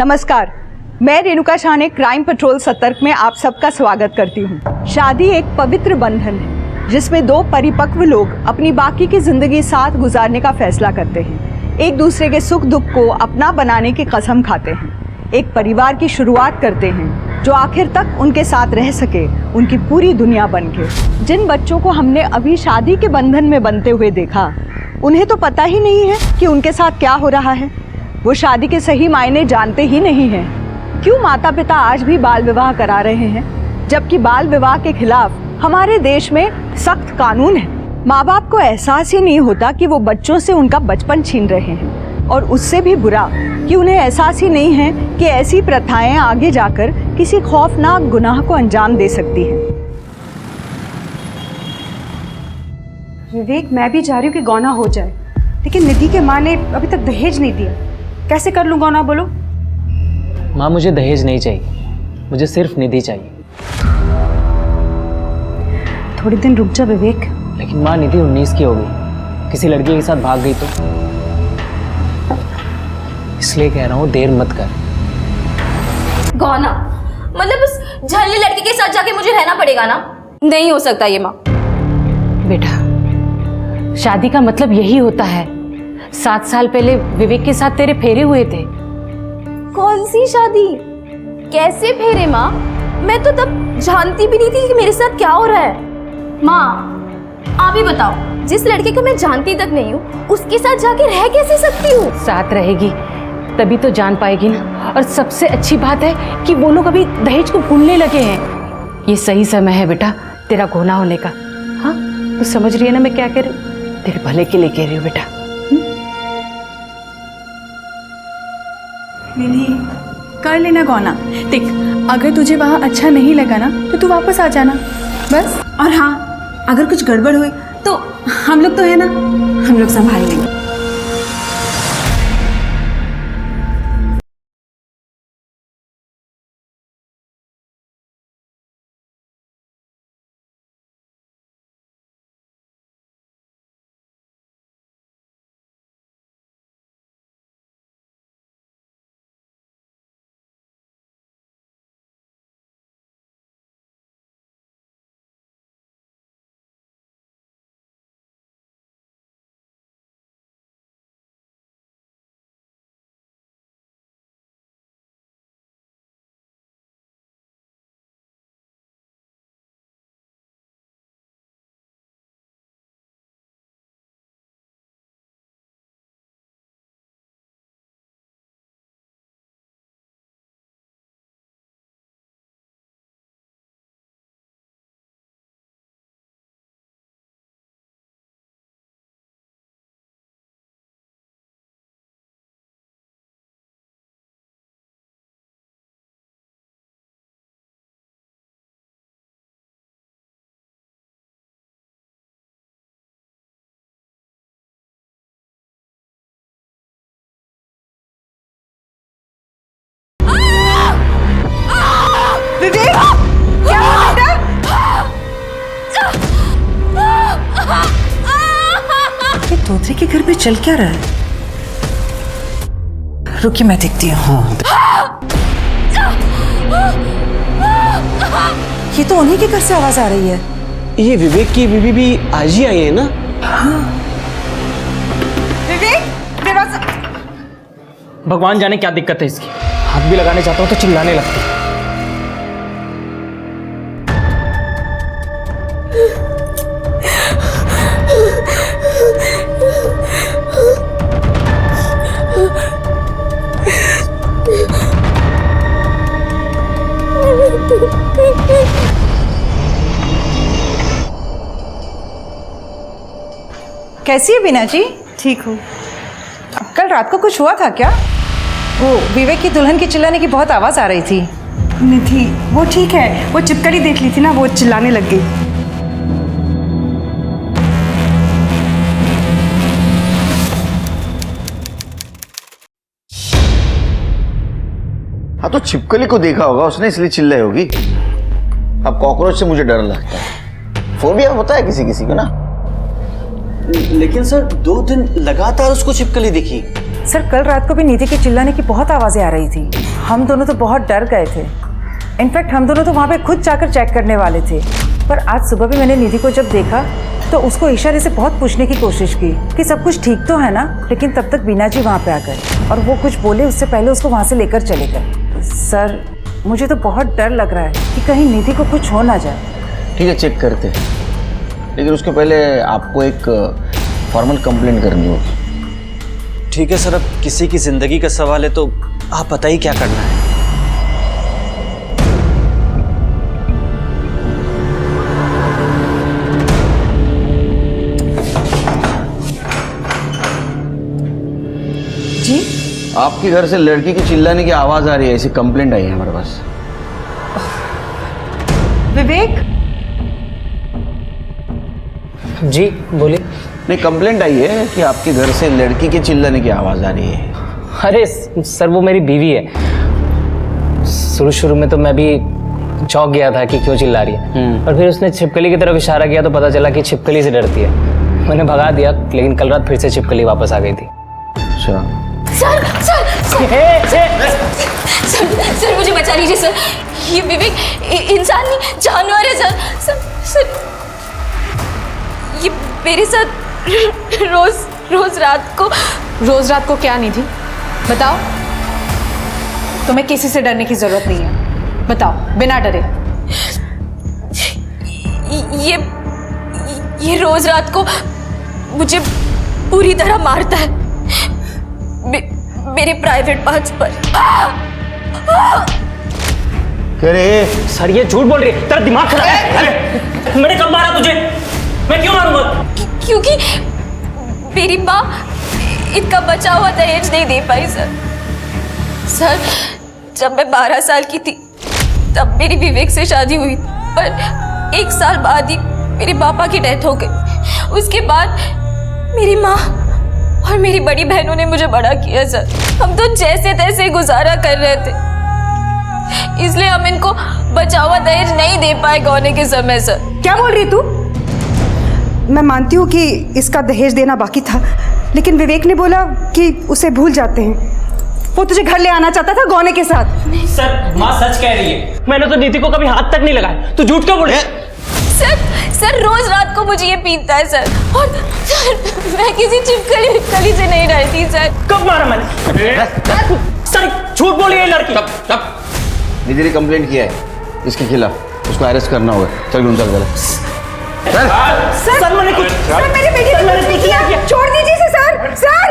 नमस्कार, मैं रेणुका शाह ने क्राइम पेट्रोल सतर्क में आप सबका स्वागत करती हूँ। शादी एक पवित्र बंधन है जिसमें दो परिपक्व लोग अपनी बाकी की जिंदगी साथ गुजारने का फैसला करते हैं, एक दूसरे के सुख दुख को अपना बनाने की कसम खाते हैं, एक परिवार की शुरुआत करते हैं जो आखिर तक उनके साथ रह सके, उनकी पूरी दुनिया बन के। जिन बच्चों को हमने अभी शादी के बंधन में बनते हुए देखा, उन्हें तो पता ही नहीं है कि उनके साथ क्या हो रहा है। वो शादी के सही मायने जानते ही नहीं हैं। क्यों माता पिता आज भी बाल विवाह करा रहे हैं, जबकि बाल विवाह के खिलाफ हमारे देश में सख्त कानून है। माँ बाप को एहसास ही नहीं होता कि वो बच्चों से उनका बचपन छीन रहे हैं, और उससे भी बुरा कि उन्हें एहसास ही नहीं है कि ऐसी प्रथाएं आगे जाकर किसी खौफनाक गुनाह को अंजाम दे सकती हैं। विवेक, मैं भी चाह रही हूँ कि गौना हो जाए, लेकिन निधि के माँ ने अभी तक दहेज नहीं दिया। कैसे कर लूँ गौना, बोलो? माँ, मुझे दहेज नहीं चाहिए, मुझे सिर्फ निधि चाहिए। थोड़े दिन रुक जा विवेक। लेकिन माँ, निधि 19 की हो गई, किसी लड़की के साथ भाग गई तो? इसलिए कह रहा हूँ, देर मत कर। गौना मतलब उस झल्ली लड़की के साथ जाके मुझे रहना पड़ेगा ना? नहीं हो सकता ये माँ। बेटा, शादी का मतलब यही होता है। 7 साल पहले विवेक के साथ तेरे फेरे हुए थे। कौन सी शादी, कैसे फेरे माँ? मैं तो तब जानती भी नहीं थी कि मेरे साथ क्या हो रहा है। माँ आप ही बताओ, जिस लड़के को मैं जानती तक नहीं हूँ उसके साथ जाके रह कैसे सकती हूँ? साथ रहेगी तभी तो जान पाएगी ना। और सबसे अच्छी बात है कि वो लोग अभी दहेज को भूलने लगे हैं। ये सही समय है बेटा तेरा गौना होने का। हाँ, तू समझ रही है ना मैं क्या कह रही हूँ? तेरे भले के लिए कह रही हूँ बेटा। निधि, कर लेना गौना। देख, अगर तुझे वहाँ अच्छा नहीं लगा ना तो तू वापस आ जाना बस। और हाँ, अगर कुछ गड़बड़ हुई तो हम लोग तो है ना, हम लोग संभाल लेंगे। तोतरे के घर पे चल क्या रहा है? रुकिए, मैं देखती हूँ। ये तो उन्हीं के घर से आवाज आ रही है। ये विवेक की बीवी भी आज ही आई है ना? हाँ। विवेक, दरवाजा। भगवान जाने क्या दिक्कत है इसकी। हाथ भी लगाने जाता हूँ तो चिल्लाने लगती है। कैसी है बीना जी? ठीक हूँ। कल रात को कुछ हुआ था क्या? वो विवेक की दुल्हन की चिल्लाने की बहुत आवाज आ रही थी। निधि, वो ठीक है, वो चिपकली देख ली थी ना, वो चिल्लाने लग गई। हाँ, तो छिपकली को देखा होगा उसने, इसलिए चिल्लाई होगी। अब कॉकरोच से मुझे डर लगता है, फोबिया होता है किसी किसी को ना। लेकिन सर 2 दिन लगातार उसको छिपकली दिखी, सर कल रात को भी निधि के चिल्लाने की बहुत आवाज़ें आ रही थी। हम दोनों तो बहुत डर गए थे। इनफैक्ट हम दोनों तो वहाँ पे खुद जाकर चेक करने वाले थे, पर आज सुबह भी मैंने निधि को जब देखा तो उसको इशारे से बहुत पूछने की कोशिश की कि सब कुछ ठीक तो है ना, लेकिन तब तक बीना जी वहाँ पे आ गए और वो कुछ बोले उससे पहले उसको वहाँ से लेकर चले गए। सर मुझे तो बहुत डर लग रहा है कि कहीं निधि को कुछ हो ना जाए। ठीक है, चेक करते हैं, लेकिन उसके पहले आपको एक फॉर्मल कंप्लेंट करनी होगी। ठीक है सर, अब किसी की जिंदगी का सवाल है तो आप बताइए क्या करना है। जी आपके घर से लड़की की चिल्लाने की आवाज आ रही है, ऐसी कंप्लेंट आई है हमारे पास। विवेक, जी बोलिए। नहीं, कंप्लेंट आई है कि आपके घर से लड़की के चिल्लाने की आवाज आ रही है। अरे सर, वो मेरी बीवी है। शुरू में तो मैं भी चौंक गया था कि क्यों चिल्ला रही है, और फिर उसने छिपकली की तरफ इशारा किया तो पता चला कि छिपकली से डरती है। मैंने भगा दिया, लेकिन कल रात फिर से छिपकली वापस आ गई थी। अच्छा, सर सर सर सर मुझे बचा लीजिए सर। ये विवेक इंसान नहीं, जानवर है सर। सर ये मेरे साथ रोज रात को क्या नहीं थी बताओ। तुम्हें किसी से डरने की जरूरत नहीं है, बताओ बिना डरे। ये रोज रात को मुझे पूरी तरह मारता है, मेरे प्राइवेट पार्ट्स पर। अरे सर ये झूठ बोल रही है, तेरा दिमाग खराब है। मैंने कब मारा तुझे? मैं क्यों मारूंगा? क्योंकि मेरी माँ इनका बचा हुआ दहेज नहीं दे पाई सर। जब मैं 12 साल की थी तब मेरी विवेक से शादी हुई, पर 1 साल बाद ही मेरे पापा की डेथ हो गई। उसके बाद मेरी माँ और मेरी बड़ी बहनों ने मुझे बड़ा किया सर। हम तो जैसे तैसे गुजारा कर रहे थे, इसलिए हम इनको बचा हुआ दहेज नहीं दे पाए गौने के समय सर। क्या बोल रही तू? मैं मानती हूँ कि इसका दहेज देना बाकी था, लेकिन विवेक ने बोला कि उसे भूल जाते हैं। वो तुझे घर ले आना चाहता था गौने के साथ। सर माँ सच कह रही है, मैंने तो नीति को कभी हाथ तक नहीं लगाया। तू झूठ क्यों बोल रही है? सर रोज रात को मुझे ये पीटता है सर, और सर मैं किसी छिपकली से नहीं डरती सर। कब मारा मैंने? सर झूठ बोल रही है लड़की। निधि ने कंप्लेंट किया है इसके खिलाफ, उसको अरेस्ट करना होगा। चल ढूंढ चल। सर मैंने कुछ, सर मेरी बेटी ने गलती किया, छोड़ दीजिए इसे सर। सर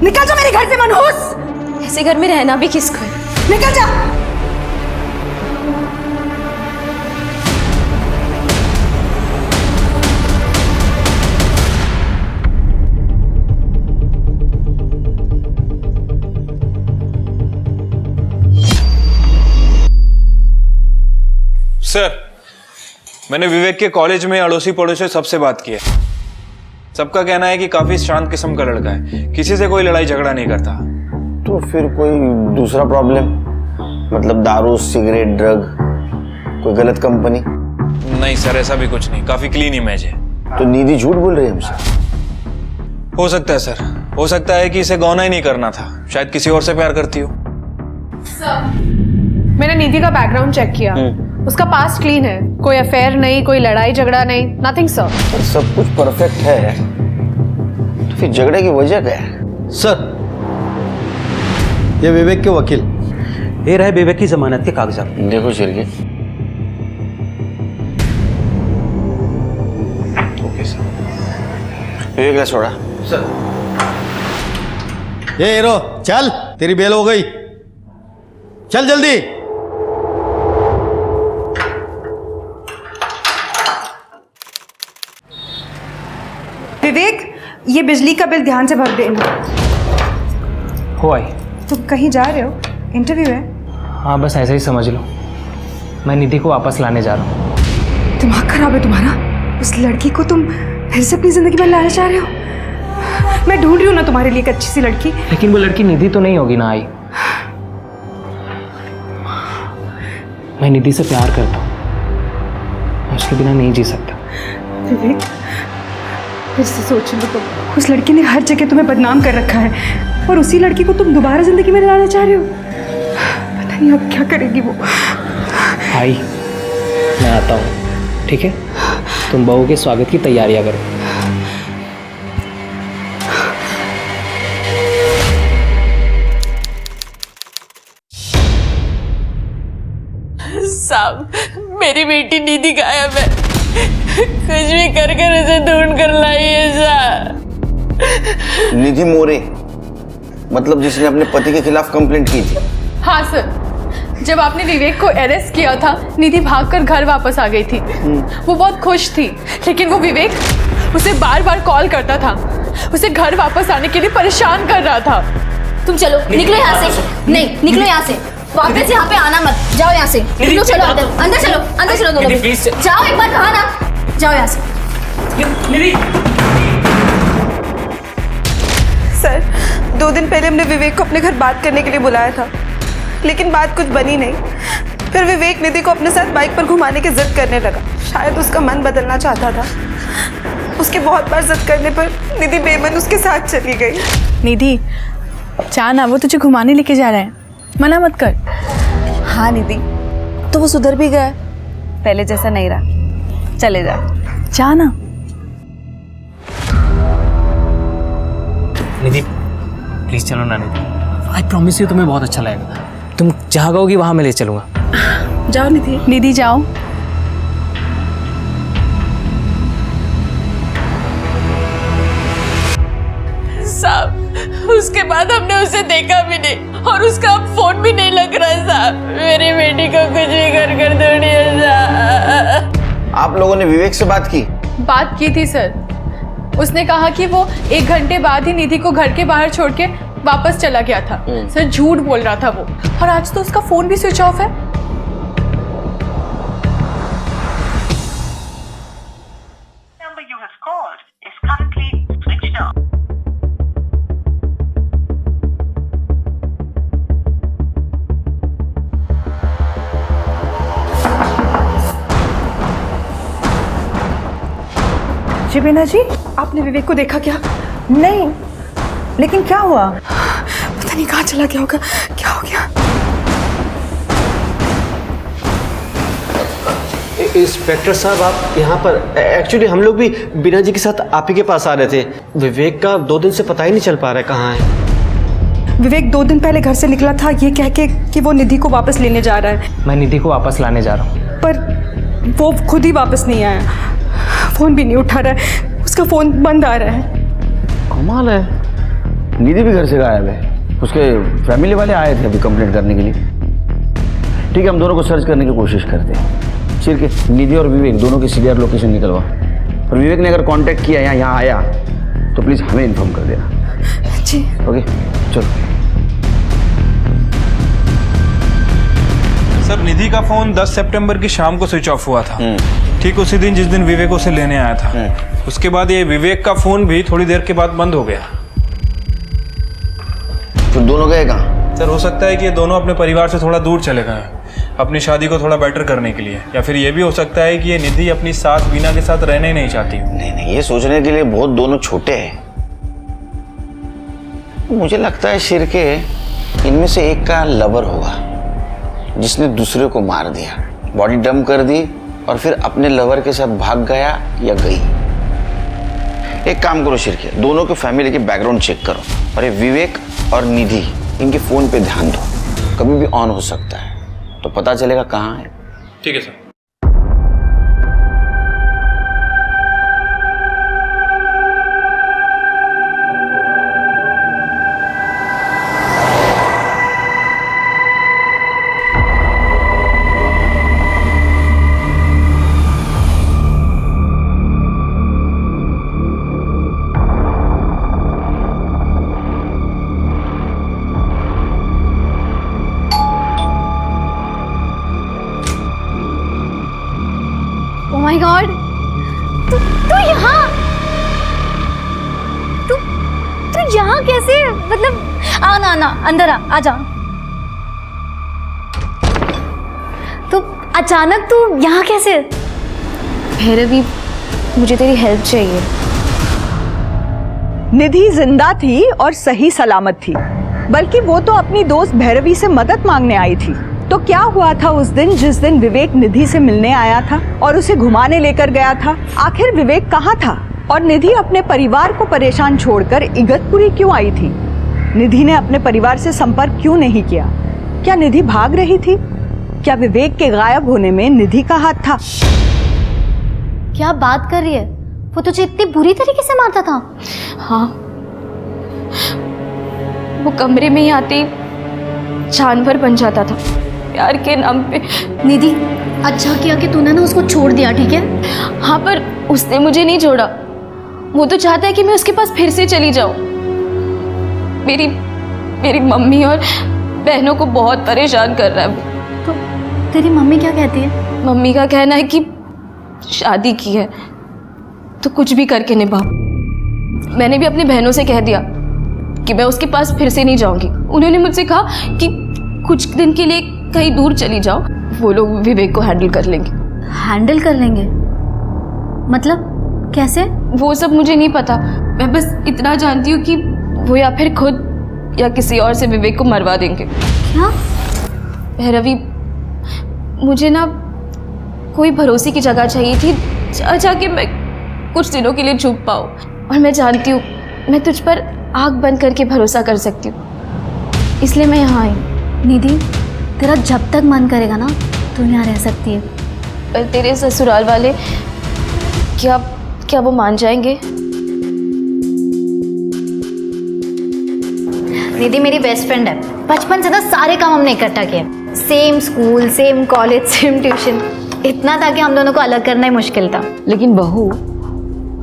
निकल जा मेरे घर से मनहूस। ऐसे घर में रहना भी किसको है? निकल जा। सर, मैंने विवेक के कॉलेज में अड़ोसी पड़ोसी सबसे बात की है। सबका कहना है कि काफी शांत किस्म का लड़का है, किसी से कोई लड़ाई झगड़ा नहीं करता। तो फिर कोई दूसरा प्रॉब्लम, मतलब दारू, सिगरेट, ड्रग, कोई गलत कंपनी? नहीं सर, ऐसा भी कुछ नहीं, काफी क्लीन इमेज है। तो निधि झूठ बोल रही है हमसे? हो सकता है सर, हो सकता है कि इसे गौना ही नहीं करना था, शायद किसी और से प्यार करती हो। मैंने निधि का बैकग्राउंड चेक किया, उसका पास्ट क्लीन है, कोई अफेयर नहीं, कोई लड़ाई झगड़ा नहीं, नथिंग सर। सर सब कुछ परफेक्ट है, तो फिर झगड़े की वजह क्या है? सर, ये विवेक के वकील, ये रहे विवेक की जमानत के कागजात। देखो शिरके। Okay sir. विवेक ने छोड़ा सर। ये हीरो चल, तेरी बेल हो गई, चल जल्दी। विवेक, ये बिजली का बिल ध्यान से भर देना। हो आई। तुम कहीं जा रहे हो? इंटरव्यू है? हाँ बस ऐसे ही समझ लो, मैं निधि को वापस लाने जा रहा हूँ। दिमाग खराब है तुम्हारा? उस लड़की को तुम फिर से अपनी जिंदगी में लाना चाह रहे हो? मैं ढूंढ रही हूँ ना तुम्हारे लिए एक अच्छी सी लड़की। लेकिन वो लड़की निधि तो नहीं होगी ना आई। मैं निधि से प्यार करता हूँ, मैं उसके बिना नहीं जी सकता। विवेक, फिर से सोच लो तुम, उस लड़की ने हर जगह तुम्हें बदनाम कर रखा है और उसी लड़की को तुम दोबारा जिंदगी में लाना चाह रहे हो। पता नहीं अब क्या करेगी वो। आई मैं आता हूँ, ठीक है? तुम बहू के स्वागत की तैयारियां करो। साहब, मेरी बेटी निधि गायब है। कुछ भी कर कर उसे ढूंढ कर लाइए साहब। निधि मोरे, मतलब जिसने अपने पति के खिलाफ कंप्लेंट की थी? हाँ सर, जब आपने विवेक को अरेस्ट किया था, निधि भागकर घर वापस आ गई थी। वो बहुत खुश थी, लेकिन वो विवेक उसे बार बार कॉल करता था, उसे घर वापस आने के लिए परेशान कर रहा था। तुम चलो, निकलो यहाँ से। नहीं, निकलो यहाँ से, वापस यहाँ पे आना मत। जाओ यहाँ से, निकलो, चलो अंदर, अंदर चलो, अंदर चलो दोनों भी। जाओ, एक बार कहा ना, जाओ यहाँ से। सर, 2 दिन पहले हमने विवेक को अपने घर बात करने के लिए बुलाया था, लेकिन बात कुछ बनी नहीं। फिर विवेक निधि को अपने साथ बाइक पर घुमाने की जिद करने लगा। शायद उसका मन बदलना चाहता था। उसके बहुत बार जिद करने पर निधि बेमन उसके साथ चली गई। निधि, चाहना वो तुझे घुमाने लेके जा रहा है, मना मत कर। हाँ निधि, तो वो सुधर भी गया, पहले जैसा नहीं रहा। चले जा, जाना। निधि प्लीज चलो ना निधि, आई प्रॉमिस यू तुम्हें बहुत अच्छा लगेगा। तुम जहाँ कहोगी वहाँ मैं ले चलूँगा। जाओ निधि। निधि जाओ। साहब, उसके बाद हमने उसे देखा भी नहीं और उसका अब फोन भी नहीं लग रहा है साहब। मेरी बेटी को कुछ भी कर ढूंढिए साहब। आप लोगों ने विवेक से बात की? बात की थी सर, उसने कहा कि वो 1 घंटे बाद ही निधि को घर के बाहर छोड़ के वापस चला गया था। सर झूठ बोल रहा था वो, और आज तो उसका फोन भी स्विच ऑफ है। जी बीना जी, आपने विवेक को देखा क्या? नहीं, लेकिन क्या हुआ? पता नहीं कहाँ चला गया होगा, क्या हो गया? इंस्पेक्टर साहब, आप यहाँ पर? एक्चुअली हम लोग भी बीना जी के साथ आप ही के पास आ रहे थे। विवेक का 2 दिन से पता ही नहीं चल पा रहा है कहाँ है। विवेक 2 दिन पहले घर से निकला था ये कह के कि वो निधि को वापस लेने जा रहा है। मैं निधि को वापस लाने जा रहा हूँ, पर वो खुद ही वापस नहीं आया, फोन भी नहीं उठा रहा है, उसका फोन बंद आ रहा है। कमाल है, निधि भी घर से गायब है। उसके फैमिली वाले आए थे अभी कंप्लेंट करने के लिए। ठीक है, हम दोनों को सर्च करने की कोशिश करते हैं। चिर के निधि और विवेक दोनों की सीडीआर लोकेशन निकलवा, और विवेक ने अगर कांटेक्ट किया या यहाँ आया तो प्लीज़ हमें इन्फॉर्म कर देना। जी ओके, चलो। सर, निधि का फोन 10 सितंबर की शाम को स्विच ऑफ हुआ था, ठीक उसी दिन जिस दिन विवेक उसे लेने आया था। उसके बाद ये विवेक का फोन भी थोड़ी देर के बाद बंद हो गया। तो दोनों गए कहाँ? सर, हो सकता है कि ये दोनों अपने परिवार से थोड़ा दूर चले गए, अपनी शादी को थोड़ा बेटर करने के लिए, या फिर ये भी हो सकता है कि ये निधि अपनी सास बीना के साथ रहना ही नहीं चाहती। नहीं, ये सोचने के लिए बहुत दोनों छोटे हैं। मुझे लगता है शिर के इनमें से एक का लवर होगा जिसने दूसरे को मार दिया, बॉडी डंप कर दी और फिर अपने लवर के साथ भाग गया या गई। एक काम करो शिर के, दोनों के फैमिली के बैकग्राउंड चेक करो, और ये विवेक और निधि इनके फोन पे ध्यान दो, कभी भी ऑन हो सकता है, तो पता चलेगा कहाँ है। ठीक है सर। Oh my God! तू यहाँ तू यहाँ कैसे? मतलब आना अंदर आ जा। तो अचानक तू यहाँ कैसे? भैरवी, मुझे तेरी हेल्प चाहिए। निधि जिंदा थी और सही सलामत थी, बल्कि वो तो अपनी दोस्त भैरवी से मदद मांगने आई थी। तो क्या हुआ था उस दिन जिस दिन विवेक निधि से मिलने आया था और उसे घुमाने लेकर गया था? आखिर विवेक कहाँ था और निधि अपने परिवार को परेशान छोड़कर इगतपुरी क्यों आई थी? निधि ने अपने परिवार से संपर्क क्यों नहीं किया? क्या निधि भाग रही थी? क्या विवेक के गायब होने में निधि का हाथ था? क्या बात कर रही है? वो तुझे इतनी बुरी तरीके से मारता था? हाँ, वो कमरे में ही आते जानवर बन जाता था प्यार के नाम पे। निधि, अच्छा किया कि तूने ना उसको छोड़ दिया, ठीक है? हाँ, पर उसने मुझे नहीं छोड़ा। वो तो चाहता है कि मैं उसके पास फिर से चली जाऊं। मेरी मम्मी और बहनों को बहुत परेशान कर रहा है वो। तो तेरी मम्मी क्या कहती है? मम्मी का कहना है कि शादी की है तो कुछ भी करके निभा। मैंने भी अपनी बहनों से कह दिया कि मैं उसके पास फिर से नहीं जाऊंगी। उन्होंने मुझसे कहा कि कुछ दिन के लिए कहीं दूर चली जाओ, वो लोग विवेक को हैंडल कर लेंगे। हैंडल कर लेंगे? मतलब कैसे? वो सब मुझे नहीं पता। मैं बस इतना जानती हूँ कि वो या फिर खुद या किसी और से विवेक को मरवा देंगे। क्या? भैरवी, मुझे ना कोई भरोसे की जगह चाहिए थी जहाँ कि मैं कुछ दिनों के लिए छुप पाऊँ। और मैं जानती हूँ मैं तुझ पर आँख बंद करके भरोसा कर सकती हूँ, इसलिए मैं यहाँ आई। निधि, तेरा जब तक मन करेगा ना तू यहाँ रह सकती है। पर तेरे ससुराल वाले क्या वो मान जाएंगे? निधि मेरी बेस्ट फ्रेंड है, बचपन से ना सारे काम हमने इकट्ठा किए। Same school, same college, same tuition. इतना था कि हम दोनों को अलग करना ही मुश्किल था। लेकिन बहू,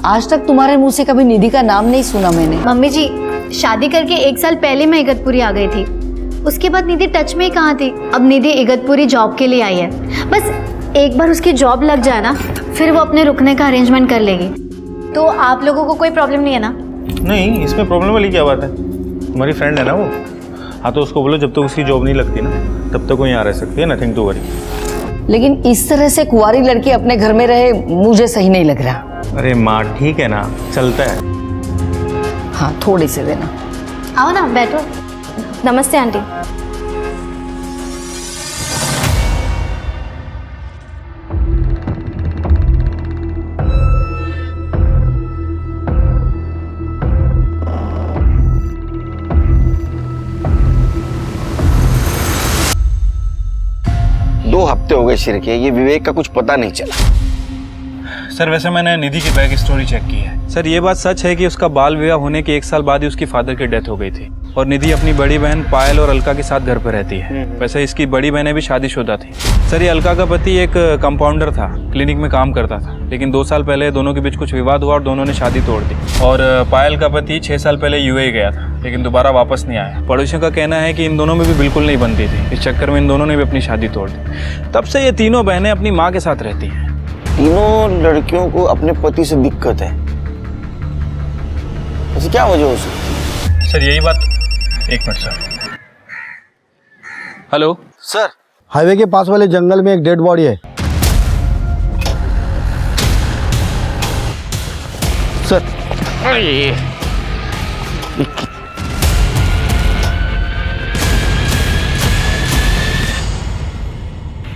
आज तक तुम्हारे मुंह से कभी निधि का नाम नहीं सुना मैंने। मम्मी जी, शादी करके 1 साल पहले मैं इगतपुरी आ गई थी। उसके बाद निधि टच में ही कहाँ थी। अब निधि इगतपुरी जॉब के लिए आई है। बस एक बार उसकी जॉब लग जाए ना, फिर वो अपने रुकने का अरेंजमेंट कर लेगी। तो आप लोगों को कोई प्रॉब्लम नहीं है ना? नहीं, इसमें प्रॉब्लम वाली क्या बात है? तुम्हारी फ्रेंड है ना वो। हाँ, तो उसको बोलो जब तक उसकी जॉब नहीं लगती ना तब तक वो यहाँ रह सकती है। Nothing to worry. लेकिन इस तरह से कुंवारी लड़की अपने घर में रहे मुझे सही नहीं लग रहा। अरे माँ, ठीक है ना, चलता है। हाँ, थोड़ी से देना। आओ ना, बैठो। नमस्ते आंटी। दो हफ्ते हो गए शिर के, ये विवेक का कुछ पता नहीं चला। सर, वैसे मैंने निधि की बैक स्टोरी चेक की है। सर, ये बात सच है कि उसका बाल विवाह होने के 1 साल बाद ही उसकी फादर की डेथ हो गई थी और निधि अपनी बड़ी बहन पायल और अलका के साथ घर पर रहती है। वैसे इसकी बड़ी बहनें भी शादीशुदा थी। सर, ये अलका का पति एक कंपाउंडर था, क्लिनिक में काम करता था, लेकिन 2 साल पहले दोनों के बीच कुछ विवाद हुआ और दोनों ने शादी तोड़ दी। और पायल का पति 6 साल पहले यूएई गया था, लेकिन दोबारा वापस नहीं आया। पड़ोसियों का कहना है कि इन दोनों में भी बिल्कुल नहीं बनती थी। इस चक्कर में इन दोनों ने भी अपनी शादी तोड़ दी। तब से ये तीनों बहनें अपनी माँ के साथ रहती हैं। तीनों लड़कियों को अपने पति से दिक्कत है, ऐसी क्या वजह हो सकती? सर, यही बात। एक minute sir. Hello sir, highway के पास वाले जंगल में एक डेड बॉडी है सर।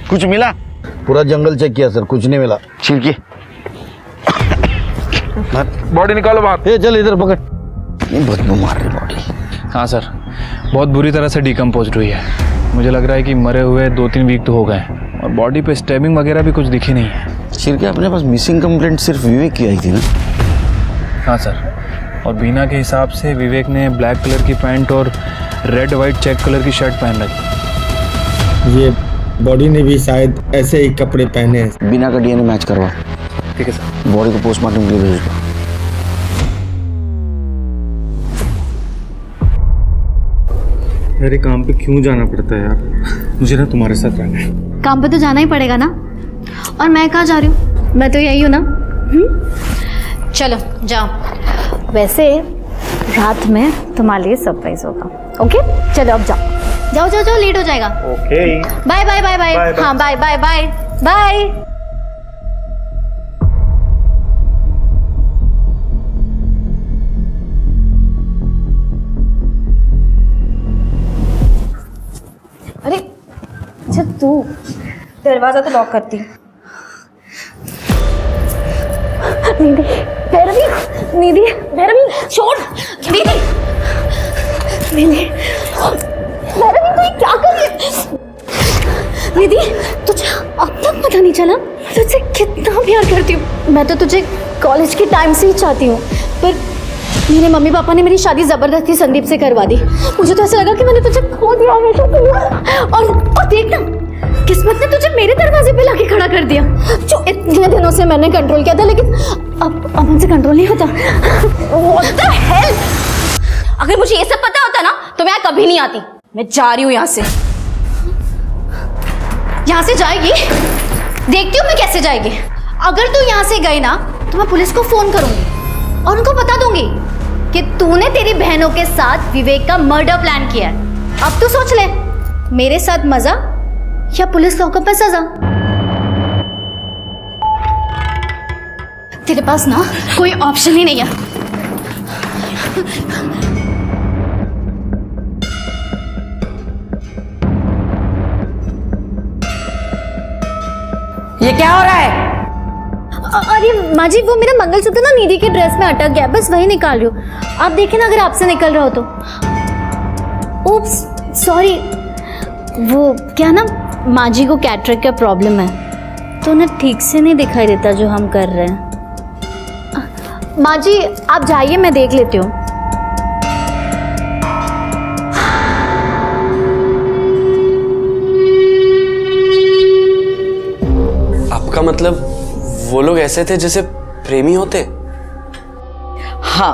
कुछ मिला? पूरा जंगल चेक किया सर, कुछ नहीं मिला। छिड़की बॉडी निकालो बाहर। ए, चल इधर पकड़। ये बदबू मार रही बॉडी। हाँ सर, बहुत बुरी तरह से डिकम्पोज हुई है। मुझे लग रहा है कि मरे हुए 2-3 वीक तो हो गए और बॉडी पे स्टैबिंग वगैरह भी कुछ दिखी नहीं है। छिड़के अपने पास मिसिंग कंप्लेंट सिर्फ विवेक की आई थी ना? हाँ सर, और बीना के हिसाब से विवेक ने ब्लैक कलर की पैंट और रेड वाइट चेक कलर की शर्ट पहन रखी। ये बॉडी ने भी शायद ऐसे ही कपड़े पहने हैं। बिना का डीएनए मैच करवा। ठीक है सर। बॉडी को पोस्टमार्टम के लिए भेज दो। अरे काम पे क्यों जाना पड़ता है यार? मुझे ना तुम्हारे साथ रहना है। काम पे तो जाना ही पड़ेगा ना। और मैं कहाँ जा रही हूँ? मैं तो यही हूँ ना। चलो जाओ। वैसे रात में तुम्हारे लिए सरप्राइज होगा। ओके, चलो अब जाओ जाओ जाओ जाओ, लेट हो जाएगा। Okay, bye bye bye bye. हाँ, बाय बाय बाय बाय। तू दरवाजा तो लॉक करती। निधि, भैरवी, निधि, भैरवी, छोड़, निधि, निधि, भैरवी तू क्या कर रही है? निधि, तुझे अब तक पता नहीं चला मैं तुझसे कितना प्यार करती हूँ। मैं तो तुझे कॉलेज के टाइम से ही चाहती हूँ, पर मेरे मम्मी पापा ने मेरी शादी जबरदस्ती संदीप से करवा दी। मुझे तो ऐसा लगा कि मैंने तुझे खो दिया हमेशा के लिए। और देख ना, किस्मत ने तुझे मेरे दरवाजे पे लाके खड़ा कर दिया, जो इतने दिनों से मैंने कंट्रोल किया था, लेकिन अब मुझसे कंट्रोल नहीं होता। What the hell? अगर मुझे ये सब पता होता ना तो मैं कभी नहीं आती। मैं जा रही हूँ यहाँ से। यहाँ से जाएगी? देखती हूँ मैं कैसे जाएगी। अगर तू यहाँ से गई ना तो मैं पुलिस को फोन करूंगी और उनको बता दूंगी कि तूने तेरी बहनों के साथ विवेक का मर्डर प्लान किया है। अब तू सोच ले, मेरे साथ मजा या पुलिस लॉकअप पे सजा। तेरे पास ना कोई ऑप्शन ही नहीं है। ये क्या हो रहा है? अरे माँ जी, वो मेरा मंगलसूत्र ना निधि के ड्रेस में अटक गया, बस वही निकाल रही हूँ। आप देखें ना अगर आपसे निकल रहा हो तो। Oops, sorry. वो क्या ना, माँ जी को कैटरेक्ट का प्रॉब्लम है तो ना ठीक से नहीं दिखाई देता जो हम कर रहे हैं। माँ जी आप जाइए, मैं देख लेती हूँ। आपका मतलब वो लोग ऐसे थे जैसे प्रेमी होते? हाँ,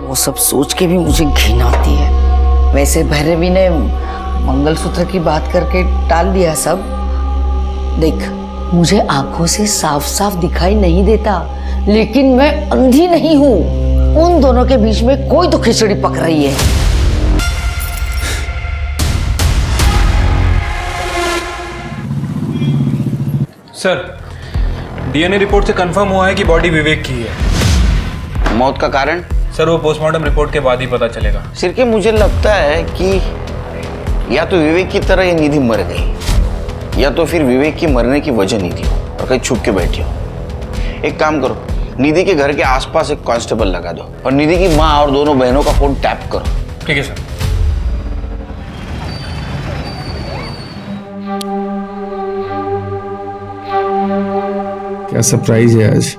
वो सब सोच के भी मुझे घिन आती है। वैसे भैरवी ने मंगलसूत्र की बात करके टाल दिया सब। देख, मुझे आंखों से साफ साफ दिखाई नहीं देता, लेकिन मैं अंधी नहीं हूँ। उन दोनों के बीच में कोई तो खिचड़ी पक रही है। सर, डीएनए रिपोर्ट से कंफर्म हुआ है कि बॉडी विवेक की है। मौत का कारण? सर वो पोस्टमार्टम रिपोर्ट के बाद ही पता चलेगा। सिर के मुझे लगता है कि या तो विवेक की तरह ये निधि मर गई, या तो फिर विवेक की मरने की वजह निधि हो और कहीं छुप के बैठी हो। एक काम करो, निधि के घर के आसपास एक कांस्टेबल लगा दो और निधि की माँ और दोनों बहनों का फोन टैप करो। ठीक है सर। क्या सरप्राइज है आज?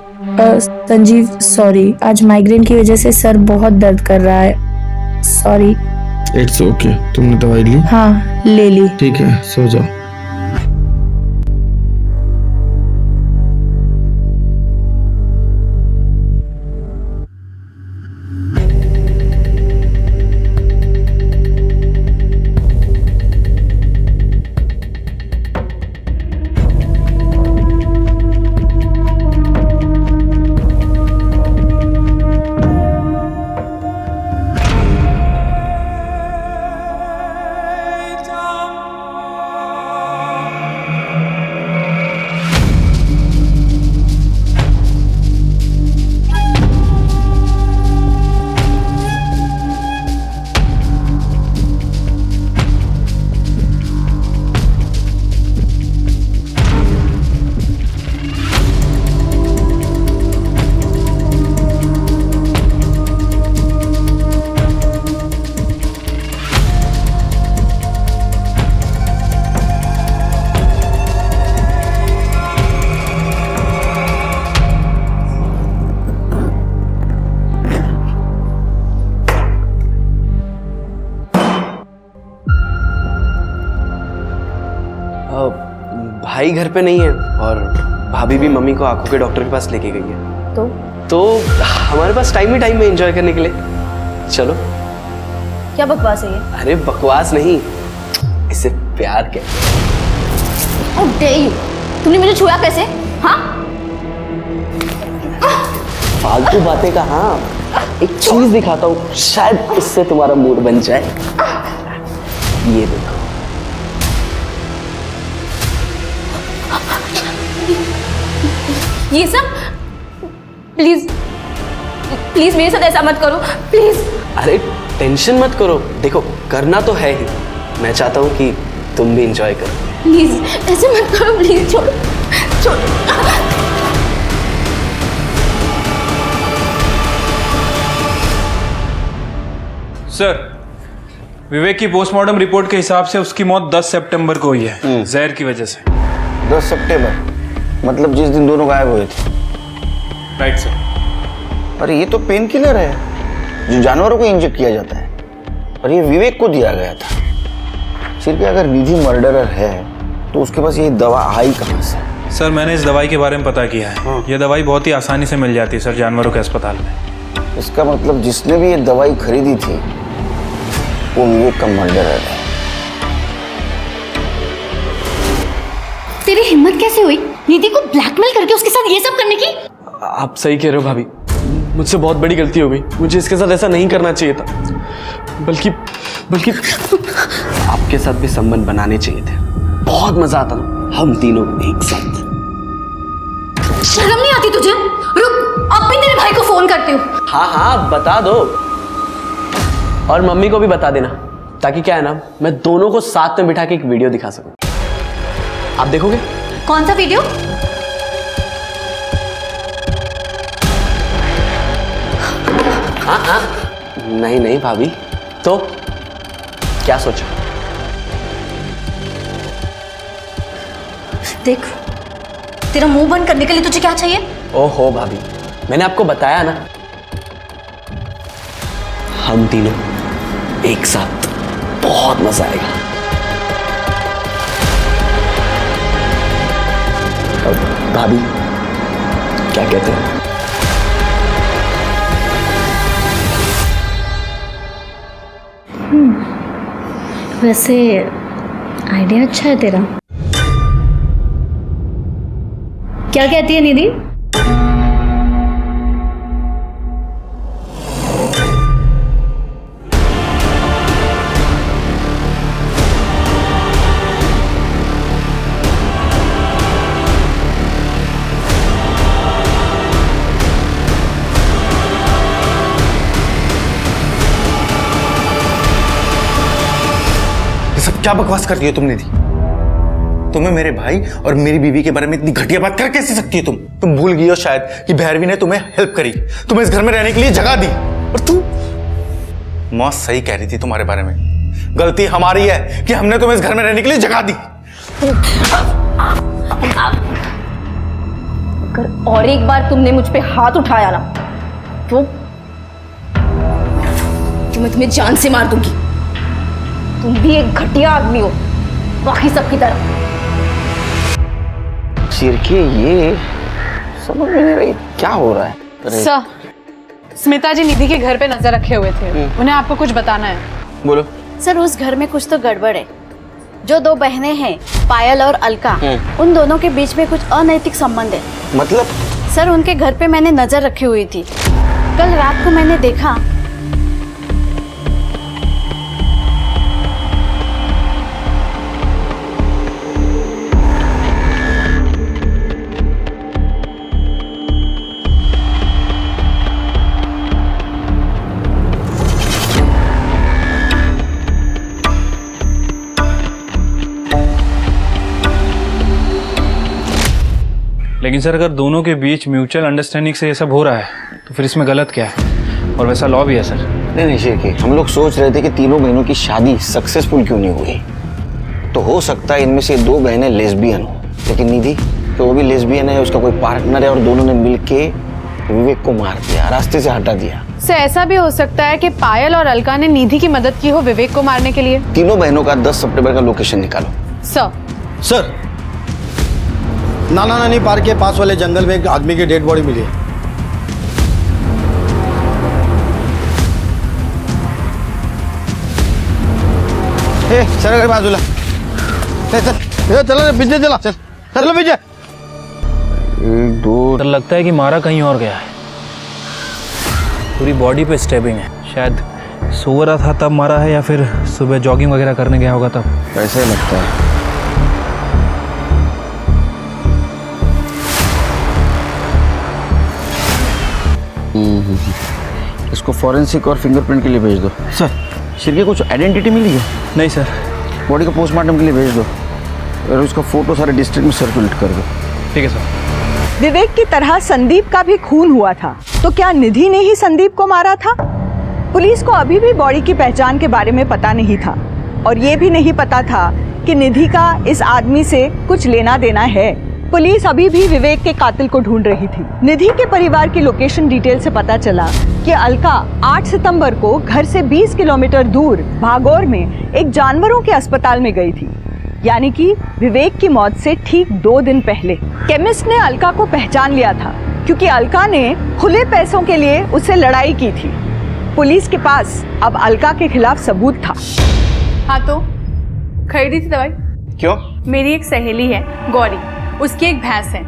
संजीव सॉरी, आज माइग्रेन की वजह से सर बहुत दर्द कर रहा है। सॉरी। It's okay. तुमने दवाई ली? हाँ ले ली। ठीक है, सो जाओ। भाई घर पे नहीं है और भाभी भी मम्मी को आंखों के डॉक्टर के पास लेके गई है। तो हमारे पास टाइम ही टाइम में एंजॉय करने के लिए चलो। क्या बकवास है ये? अरे बकवास नहीं, इसे प्यार कहते। How dare you? तुमने मुझे छुआ कैसे? हाँ? फालतू बातें का। हाँ, एक चीज दिखाता हूँ, शायद इससे तुम्हारा मूड बन जाए। ये देखो। ये सब? प्लीज प्लीज मेरे साथ ऐसा मत करो, प्लीज। अरे टेंशन मत करो, देखो करना तो है ही। मैं चाहता हूँ कि तुम भी इंजॉय करो। प्लीज ऐसे मत करो, प्लीज छोड़ो छोड़ो। सर, विवेक की पोस्टमार्टम रिपोर्ट के हिसाब से उसकी मौत 10 सितंबर को हुई है, जहर की वजह से। 10 सितंबर मतलब जिस दिन दोनों गायब हुए थे। Right sir. अरे ये तो पेन किलर है जो जानवरों को इंजेक्ट किया जाता है, और ये विवेक को दिया गया था। सिर्फ अगर निधि मर्डरर है तो उसके पास ये दवा आई कहाँ से? सर, मैंने इस दवाई के बारे में पता किया है। ये दवाई बहुत ही आसानी से मिल जाती है सर, जानवरों के अस्पताल में। इसका मतलब जिसने भी ये दवाई खरीदी थी वो विवेक का मर्डरर है। तेरी हिम्मत कैसे हुई निधि को ब्लैकमेल करके उसके साथ ये सब करने की? आप सही कह रहे हो भाभी, मुझसे बहुत बड़ी गलती हो गई। मुझे इसके साथ ऐसा नहीं करना चाहिए था, बल्कि आपके साथ भी संबंध बनाने चाहिए थे। बहुत मजा आता ना हम तीनों एक साथ। शर्म नहीं आती तुझे? रुक, अब भी तेरे भाई को फोन करती हूँ। हाँ हाँ बता दो, और मम्मी को भी बता देना, ताकि क्या है ना, मैं दोनों को साथ में बिठा के एक वीडियो दिखा सकूं। आप देखोगे? कौन सा वीडियो? हाँ नहीं नहीं भाभी, तो क्या सोचा? देख, तेरा मुंह बंद करने के लिए तुझे क्या चाहिए? ओहो भाभी, मैंने आपको बताया ना, हम तीनों एक साथ बहुत मजा आएगा। भाभी क्या कहते हैं? वैसे आइडिया अच्छा है तेरा। क्या कहती है निधि? क्या बकवास कर रही हो तुम निधि? तुम्हें मेरे भाई और मेरी बीवी के बारे में इतनी घटिया बात कर कैसे सकती है? तुम भूल गई हो शायद कि भैरवी ने तुम्हें हेल्प करी, तुम्हें इस घर में रहने के लिए जगह दी, और तुम मौत सही कह रही थी तुम्हारे बारे में। गलती हमारी है कि हमने तुम्हें इस घर में रहने के लिए जगह दी। अगर और एक बार तुमने मुझ पे हाथ उठाया ना तो मैं तुम्हें जान से मार दूंगी। तुम भी एक घटिया आदमी हो, बाकी सबकी तरह। सिरके ये समझ में नहीं रही क्या हो रहा है। सर, स्मिता जी निधि के घर पे नजर रखे हुए थे, उन्हें आपको कुछ बताना है। बोलो। सर, उस घर में कुछ तो गड़बड़ है। जो दो बहनें हैं पायल और अलका, उन दोनों के बीच में कुछ अनैतिक संबंध है। मतलब? सर, उनके घर पे मैंने नजर रखी हुई थी। कल रात को मैंने देखा लेकिन सर, अगर दोनों के बीच म्यूचुअल अंडरस्टैंडिंग से ये सब हो रहा है तो फिर इसमें गलत क्या है? और वैसा लॉ भी है सर। नहीं शेरके, हम लोग सोच रहे थे कि तीनों बहनों की शादी सक्सेसफुल क्यों नहीं हुई। तो हो सकता है इनमें से दो बहनें लेस्बियन हो, लेकिन निधि तो वो भी लेस्बियन है, उसका कोई पार्टनर है, और दोनों ने मिलके विवेक को मार दिया, रास्ते से हटा दिया। सर, ऐसा भी हो सकता है कि पायल और अलका ने निधि की मदद की हो विवेक को मारने के लिए। तीनों बहनों का 10 सितंबर का लोकेशन निकालो। सर, नाना नानी पार्क के पास वाले जंगल में एक आदमी की डेड बॉडी मिली है। चल बाजूला, चलो पीछे चला, चलो पीछे। एक दो, तो लगता है कि मारा कहीं और गया है। पूरी बॉडी पे स्टेबिंग है, शायद सो रहा था तब मारा है, या फिर सुबह जॉगिंग वगैरह करने गया होगा तब। ऐसे लगता है। इसको फॉरेंसिक और फिंगरप्रिंट के लिए भेज दो। सर, सिर की कुछ आइडेंटिटी मिली है? नहीं सर। बॉडी को पोस्टमार्टम के लिए भेज दो। और उसका फोटो सारे डिस्ट्रिक्ट में सर्कुलेट कर दो। ठीक है सर। विवेक की तरह संदीप का भी खून हुआ था, तो क्या निधि ने ही संदीप को मारा था? पुलिस को अभी भी बॉडी की पहचान के बारे में पता नहीं था और ये भी नहीं पता था कि निधि का इस आदमी से कुछ लेना देना है। पुलिस अभी भी विवेक के कातिल को ढूंढ रही थी। निधि के परिवार की लोकेशन डिटेल से पता चला कि अलका 8 सितंबर को घर से 20 किलोमीटर दूर भागौर में एक जानवरों के अस्पताल में गई थी, यानी कि विवेक की मौत से ठीक 2 दिन पहले। केमिस्ट ने अलका को पहचान लिया था क्योंकि अलका ने खुले पैसों के लिए उससे लड़ाई की थी। पुलिस के पास अब अलका के खिलाफ सबूत था। हाँ तो खरीदी थी दवाई। क्यों? मेरी एक सहेली है गौरी, उसकी एक भैंस है,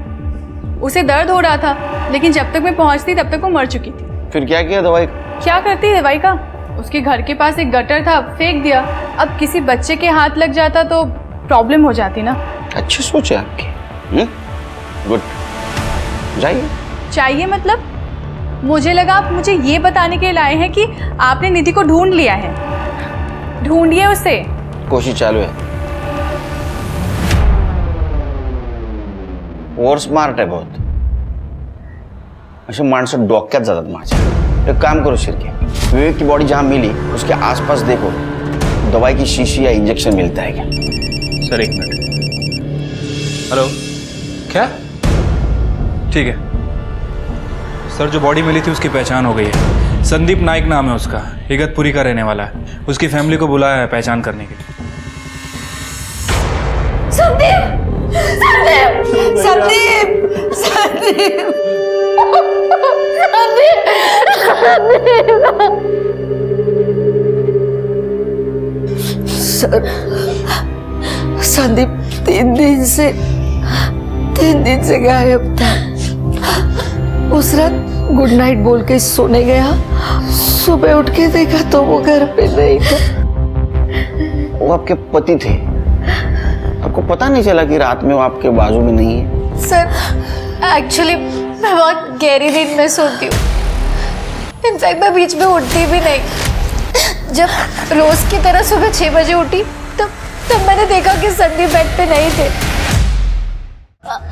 उसे दर्द हो रहा था, लेकिन जब तक मैं पहुंचती तब तक वो मर चुकी थी। फिर क्या किया दवाई? क्या करती है दवाई का? उसके घर के पास एक गटर था, फेंक दिया। अब किसी बच्चे के हाथ लग जाता तो प्रॉब्लम हो जाती ना। अच्छी सोच है आपकी। गुड, जाइए। चाहिए मतलब? मुझे लगा आप मुझे ये बताने के लिए लाए हैं कि आपने निधि को ढूंढ लिया है। ढूंढिए उसे। कोशिश चालू है। और स्मार्ट आहे बहुत, असे माणसं डोक्यात जातात माझ्या। एक काम करो शिर्के, विवेक की बॉडी जहां मिली उसके आसपास देखो, दवाई की शीशी या इंजेक्शन मिलता है क्या? Sir 1 minute. हेलो, क्या? ठीक है सर, जो बॉडी मिली थी उसकी पहचान हो गई है। संदीप नाइक नाम है उसका, इगतपुरी का रहने वाला है। उसकी फैमिली को बुलाया है पहचान करने के लिए। संदीप! संदीप! संदीप! संदीप! सर, संदीप 3 दिन से गायब था। उस रात गुड नाइट बोल के सोने गया, सुबह उठ के देखा तो वो घर पे नहीं था। वो आपके पति थे, आपको पता नहीं चला कि रात में वो आपके बाजू में नहीं है? सर एक्चुअली मैं बहुत गहरी नींद में सोती हूँ। इनफैक्ट मैं बीच में उठती भी नहीं। जब रोज की तरह सुबह 6 बजे उठी तब मैंने देखा कि संदीप बेड पे नहीं थे।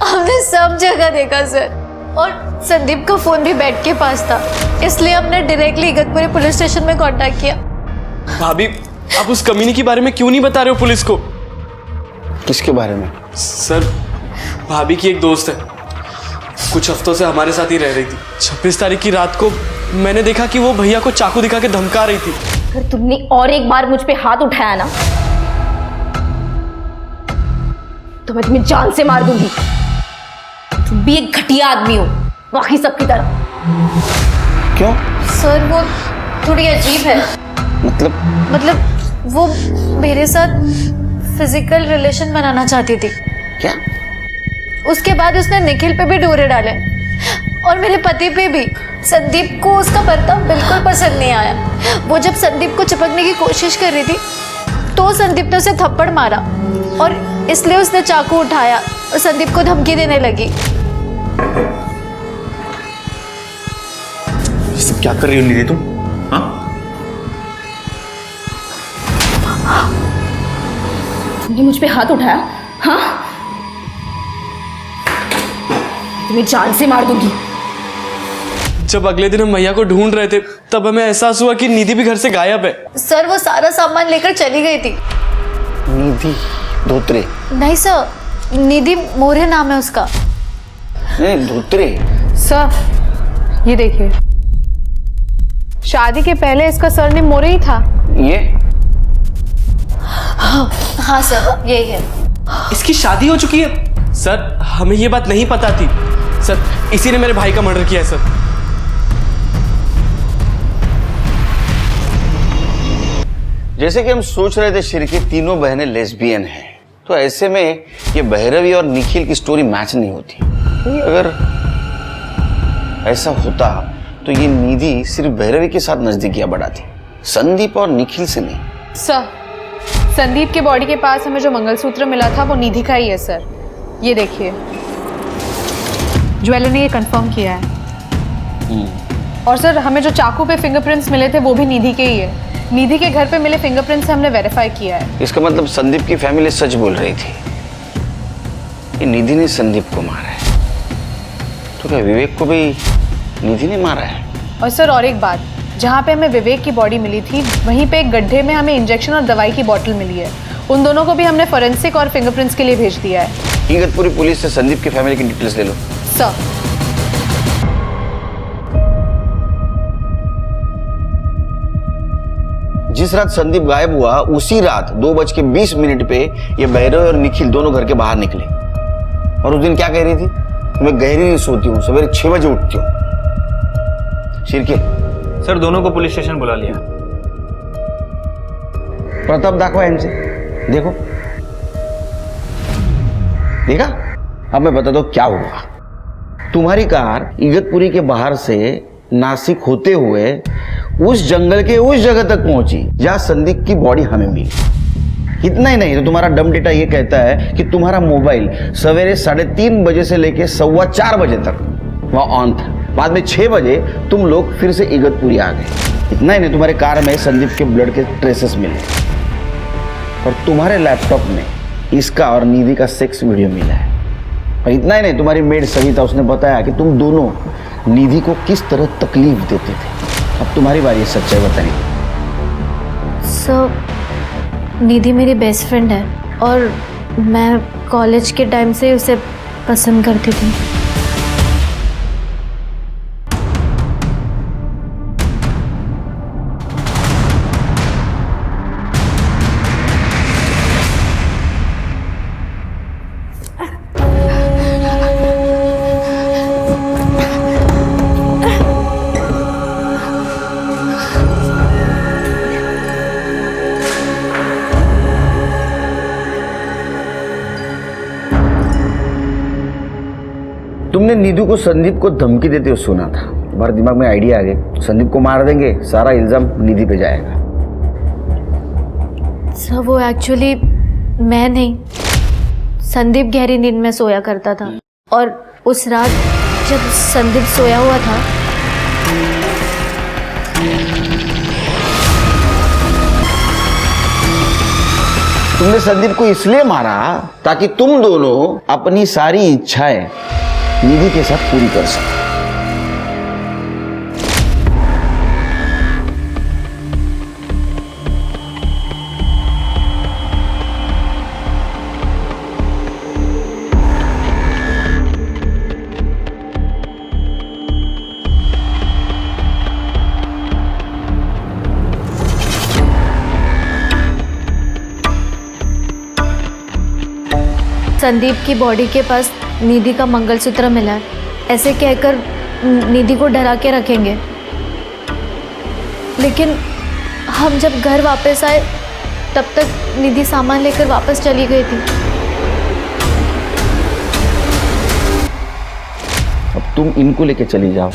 हमने सब जगह देखा सर, और संदीप का फोन भी बेड के पास था, इसलिए हमने डायरेक्टली इगतपुरी पुलिस स्टेशन में कांटेक्ट किया। भाभी, आप उस कमीने के बारे में क्यों नहीं बता रहे हो पुलिस को? किसके बारे में? सर, भाभी की एक दोस्त है, कुछ हफ्तों से हमारे साथ ही रह रही थी। 26 तारीख की रात को मैंने देखा कि वो भैया को चाकू दिखा के धमका रही थी। अगर तुमने और एक बार मुझ पे हाथ उठाया ना तो मैं तुम्हें जान से मार दूंगी। तुम भी एक घटिया आदमी हो, बाकी सबकी तरह। क्यों? सर वो थोड़ी अजीब है। मतलब वो मेरे साथ फिजिकल रिलेशन बनाना चाहती थी। क्या? उसके बाद उसने निखिल पे भी डोरे डाले और मेरे पति पे भी। संदीप को उसका बर्ताव बिल्कुल पसंद नहीं आया। वो जब संदीप को चिपकने की कोशिश कर रही थी तो संदीप ने उसे थप्पड़ मारा और इसलिए उसने चाकू उठाया और संदीप को धमकी देने लगी। ये सब क्या कर रही हो निधि तुम? हाँ? तुमने मुझ पे हाथ उठाया? हाँ, तुम्हें जान से मार दूंगी। जब अगले दिन हम भैया को ढूंढ रहे थे तब हमें एहसास हुआ कि निधि भी घर से गायब है। सर वो सारा सामान लेकर चली गई थी। निधि धोत्रे? नहीं सर, निधि मोरे नाम है उसका। नहीं, धोत्रे। सर ये देखिए, शादी के पहले इसका सरनेम मोरे ही था। ये? हाँ सर, यही है। इसकी शादी हो चुकी है? सर हमें ये बात नहीं पता थी। सर इसी ने मेरे भाई का मर्डर किया है सर। जैसे कि हम सोच रहे थे शिर्के तीनों बहनें लेस्बियन हैं, तो ऐसे में ये भैरवी और निखिल की स्टोरी मैच नहीं होती। अगर ऐसा होता तो ये निधि सिर्फ भैरवी के साथ नजदीकियां बढ़ाती, संदीप और निखिल से नहीं। सर संदीप के बॉडी के पास हमें जो मंगलसूत्र मिला था वो निधि का ही है सर। ये देखिए, ज्वेलर ने ये कंफर्म किया है। और सर हमें जो चाकू पे फिंगरप्रिंट्स मिले थे वो भी निधि के ही है। निधि के घर पे मिले फिंगरप्रिंट्स से हमने वेरीफाई किया है। इसका मतलब संदीप की फैमिली सच बोल रही थी। कि निधि ने संदीप को मारा है, तो क्या विवेक को भी निधि ने मारा है? और सर और एक बात, जहाँ पे हमें विवेक की बॉडी मिली थी वहीं पे एक गड्ढे में हमें इंजेक्शन और दवाई की बोतल मिली है। उन दोनों को भी हमने फोरेंसिक और फिंगरप्रिंट्स के लिए भेज दिया है। इगतपुरी पुलिस से संदीप की फैमिली की डिटेल्स ले लो। सर जिस रात संदीप गायब हुआ उसी रात 2:20 पे ये भैरव और निखिल दोनों घर के बाहर निकले। और उस दिन क्या कह रही थी? मैं गहरी नहीं सोती हूँ, सवेरे 6 बजे उठती हूँ। शिर्के सर दोनों को पुलिस स्टेशन बुला लिया। प्रताप दाखवा इनसे, देखो देखा। अब मैं बता दो क्या हुआ। तुम्हारी कार इगतपुरी के बाहर से नासिक होते हुए उस जंगल के उस जगह तक पहुंची जहां संदीप की बॉडी हमें मिली। इतना ही नहीं तो तुम्हारा डम डेटा ये कहता है कि तुम्हारा मोबाइल सवेरे 3:30 बजे से लेके 4:15 बजे तक वहां ऑन था। बाद में 6 बजे तुम लोग फिर से इगतपुरी आ गए। इतना ही नहीं तुम्हारे कार में संदीप के ब्लड के ट्रेसेस मिले और तुम्हारे लैपटॉप में इसका और निधि का सेक्स वीडियो मिला है। और इतना ही नहीं तुम्हारी मेड सविता, उसने बताया कि तुम दोनों निधि को किस तरह तकलीफ देते थे। अब तुम्हारी बारी है सच्चाई बताने। सर निधि मेरी बेस्ट फ्रेंड है और मैं कॉलेज के टाइम से उसे पसंद करती थी। तुमने नीधु को संदीप को धमकी देते हुए सुना था। तुम्हारे दिमाग में आइडिया आ गया संदीप को मार देंगे, सारा इल्जाम निधि पे जाएगा। सर वो एक्चुअली मैं नहीं, संदीप गहरी नींद में सोया करता था और उस रात जब संदीप सोया हुआ था तुमने संदीप को इसलिए मारा ताकि तुम दोनों अपनी सारी इच्छाएं निधि के साथ पूरी कर सको। संदीप की बॉडी के पास निधि का मंगलसूत्र मिला है, ऐसे कहकर निधि को डरा के रखेंगे। लेकिन हम जब घर वापस आए तब तक निधि सामान लेकर वापस चली गई थी। अब तुम इनको लेके चली जाओ।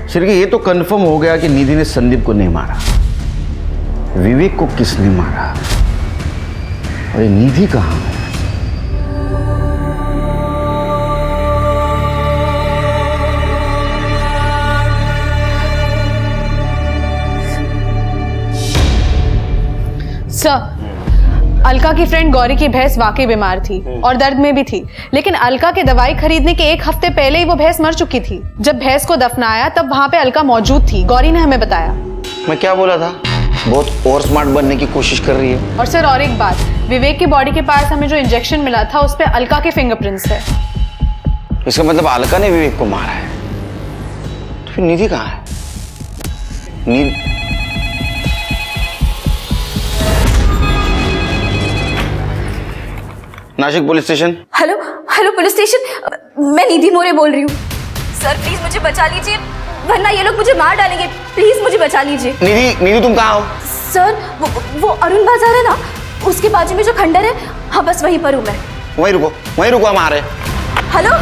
सिर्फ ये तो कंफर्म हो गया कि निधि ने संदीप को नहीं मारा। विवेक को किसने मारा और ये निधि कहाँ है? सर अलका की फ्रेंड गौरी की भैंस वाकई बीमार थी और दर्द में भी थी, लेकिन अलका के दवाई खरीदने के 1 हफ्ते पहले ही वो भैंस मर चुकी थी। जब भैंस को दफनाया तब वहां पे अलका मौजूद थी, गौरी ने हमें बताया। मैं क्या बोला था? बहुत और स्मार्ट बनने की कोशिश कर रही है। और सर और एक बात, विवेक की बॉडी के पास हमें जो इंजेक्शन मिला था उस पे अलका के फिंगरप्रिंट्स है। इसका मतलब अलका ने विवेक को मारा है। तो फिर निधि कहाँ है? Nashik police station. Hello hello police station, मैं निधि मोरे बोल रही हूँ। सर प्लीज मुझे बचा लीजिए वरना ये लोग मुझे मार डालेंगे। प्लीज मुझे बचा लीजिए। निधि तुम कहाँ हो? सर वो अरुण बाजार है ना, उसके बाजू में जो खंडर है, हाँ बस वहीं पर हूँ मैं। वहीं रुको हम आ रहे हैं। हेलो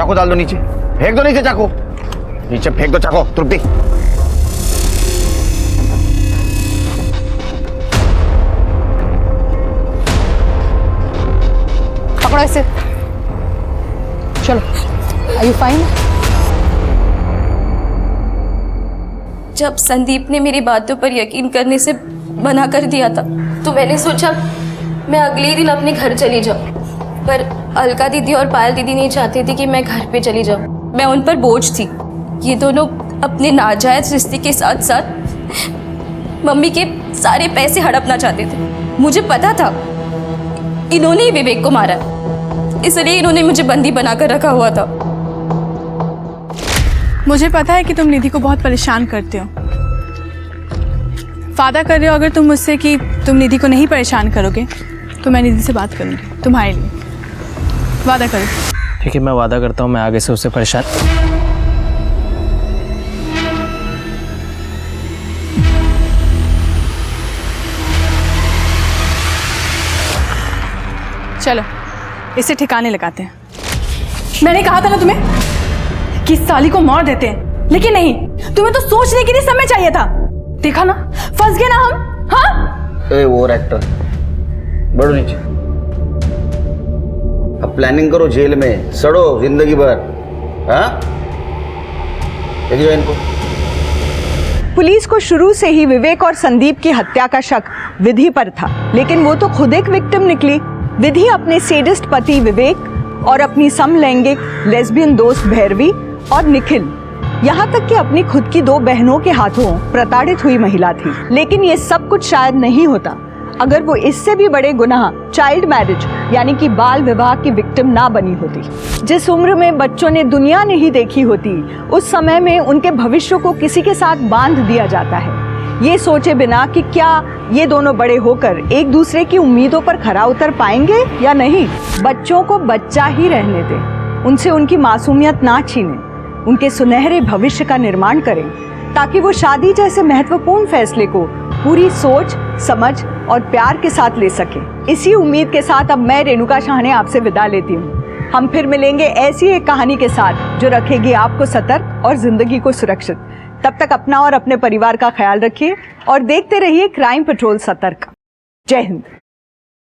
चाकू डाल दो नीचे, फेंक दो नीचे चाकू, नीचे फेंक दो चाकू। तृप्ति पकड़ो इसे, चलो। Are you fine? जब संदीप ने मेरी बातों पर यकीन करने से मना कर दिया था तो मैंने सोचा मैं अगले ही दिन अपने घर चली जाऊं, पर अलका दीदी और पायल दीदी नहीं चाहती थी कि मैं घर पे चली जाऊं। मैं उन पर बोझ थी। ये दोनों अपने नाजायज रिश्ते के साथ साथ मम्मी के सारे पैसे हड़पना चाहते थे। मुझे पता था इन्होंने ही विवेक को मारा, इसलिए इन्होंने मुझे बंदी बनाकर रखा हुआ था। मुझे पता है कि तुम निधि को बहुत परेशान करते हो। वादा कर रहे हो अगर तुम मुझसे कि तुम निधि को नहीं परेशान करोगे तो मैं निधि से बात करूंगी तुम्हारे लिए। वादा करो। ठीक है, मैं वादा करता हूँ मैं आगे से उससे परेशान। चलो इसे ठिकाने लगाते हैं। मैंने कहा था ना तुम्हें कि इस साली को मार देते हैं, लेकिन नहीं, तुम्हें तो सोचने के लिए समय चाहिए था। देखा ना, फंस गए ना हम। हाँ ए वो एक्टर, बढ़ो नीचे। अब प्लानिंग करो जेल में सड़ो जिंदगी भर। हाँ देखिए इनको। पुलिस को शुरू से ही विवेक और संदीप की हत्या का शक विधि पर था, लेकिन वो तो खुद एक विक्टिम निकली। विधि अपने सेडिस्ट पति विवेक और अपनी समलैंगिक लेस्बियन दोस्त भैरवी और निखिल, यहाँ तक कि अपनी खुद की 2 बहनों के हाथों प्रताड़ित हुई महिला थी। लेकिन ये सब कुछ शायद नहीं होता अगर वो इससे भी बड़े गुनाह चाइल्ड मैरिज यानी कि बाल विवाह की विक्टिम ना बनी होती। जिस उम्र में बच्चों ने दुनिया नहीं देखी होती, उस समय में उनके भविष्य को किसी के साथ बांध दिया जाता है, ये सोचे बिना कि क्या ये दोनों बड़े होकर एक दूसरे की उम्मीदों पर खरा उतर पाएंगे या नहीं। बच्चों को बच्चा ही रहने दें, उनसे उनकी मासूमियत ना छीनें, उनके सुनहरे भविष्य का निर्माण करें, ताकि वो शादी जैसे महत्वपूर्ण फैसले को पूरी सोच, समझ और प्यार के साथ ले सके। इसी उम्मीद के साथ अब मैं रेणुका शाहने आपसे विदा लेती हूँ। हम फिर मिलेंगे ऐसी एक कहानी के साथ जो रखेगी आपको सतर्क और जिंदगी को सुरक्षित। तब तक अपना और अपने परिवार का ख्याल रखिए और देखते रहिए क्राइम पेट्रोल सतर्क। जय हिंद।